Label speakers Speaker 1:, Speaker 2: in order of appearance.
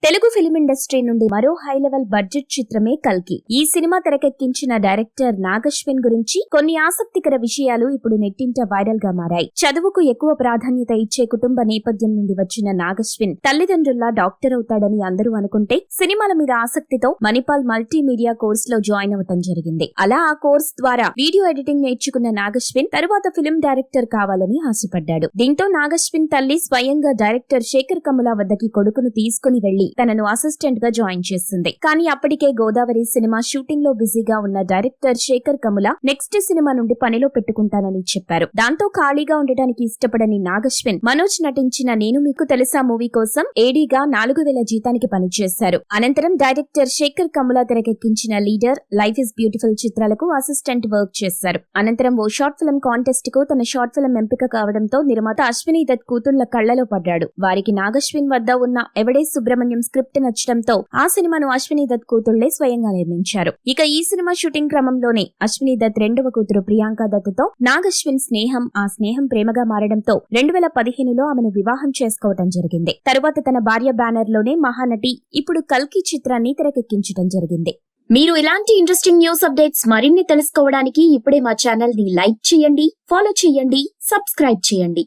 Speaker 1: Telugu film industry నుండి మరో high level budget చిత్రమే కల్కి. ఈ సినిమా తెరకెక్కించిన డైరెక్టర్ నాగశ్విన్ గురించి కొన్ని ఆసక్తికర విషయాలు ఇప్పుడు నెట్టింట వైరల్ గా మారాయి. చదువుకు ఎక్కువ ప్రాధాన్యత ఇచ్చే కుటుంబ నేపథ్యం నుండి వచ్చిన నాగశ్విన్ తల్లిదండ్రుల్లా డాక్టర్ అవుతాడని అందరూ అనుకుంటే సినిమాల మీద ఆసక్తితో మణిపాల్ మల్టీమీడియా కోర్స్ లో జాయిన్ అవ్వటం జరిగింది. అలా ఆ కోర్స్ ద్వారా వీడియో ఎడిటింగ్ నేర్చుకున్న నాగశ్విన్ తరువాత ఫిల్మ్ డైరెక్టర్ కావాలని ఆశపడ్డాడు. దీంతో నాగశ్విన్ తల్లి స్వయంగా డైరెక్టర్ శేఖర్ కమ్ముల వద్దకి కొడుకును తీసుకుని వెళ్లి తనను అసిస్టెంట్ గా జాయిన్ చేసింది. కానీ అప్పటికే గోదావరి సినిమా షూటింగ్ లో బిజీగా ఉన్న director Sekhar Kammula next cinema నుండి పనిలో పెట్టుకుంటానని చెప్పారు. దాంతో ఖాళీగా ఉండటానికి ఇష్టపడని నాగశ్విన్ మనోజ్ నటించిన నేను మీకు తెలుసా మూవీ కోసం ఏడీగా 4000 జీతానికి పనిచేశారు. అనంతరం డైరెక్టర్ శేఖర్ కమ్ముల తెరకెక్కించిన లీడర్, లైఫ్ ఇస్ బ్యూటిఫుల్ చిత్రాలకు అసిస్టెంట్ వర్క్ చేశారు. అనంతరం ఓ షార్ట్ ఫిల్మ్ కాంటెస్ట్ కు తన షార్ట్ ఫిల్మ్ ఎంపిక కావడంతో నిర్మాత అశ్విని దత్ కూతుళ్ల కళ్లలో పడ్డాడు. వారికి నాగశ్విన్ వద్ద ఉన్న ఎవడే సుబ్రహ్మణ్యం స్క్రిప్ట్ నచ్చడంతో ఆ సినిమాను అశ్విని దత్ కూతుళ్లే స్వయంగా నిర్మించారు. ఇక ఈ సినిమా షూటింగ్ క్రమంలోనే అశ్విని దత్ రెండవ కూతురు ప్రియాంక దత్ తో నాగశ్విన్ ఆ స్నేహం ప్రేమగా మారడంతో 2015లో ఆమెను వివాహం చేసుకోవటం జరిగింది. తరువాత తన భార్య బ్యానర్ లోనే మహానటి ఇప్పుడు కల్కి చిత్రాన్ని తెరకెక్కించడం జరిగింది. మీరు ఇలాంటి ఇంట్రెస్టింగ్ న్యూస్ అప్డేట్స్ మరిన్ని తెలుసుకోవడానికి ఇప్పుడే మా ఛానల్ ని లైక్ చేయండి, ఫాలో చేయండి, సబ్స్క్రైబ్ చేయండి.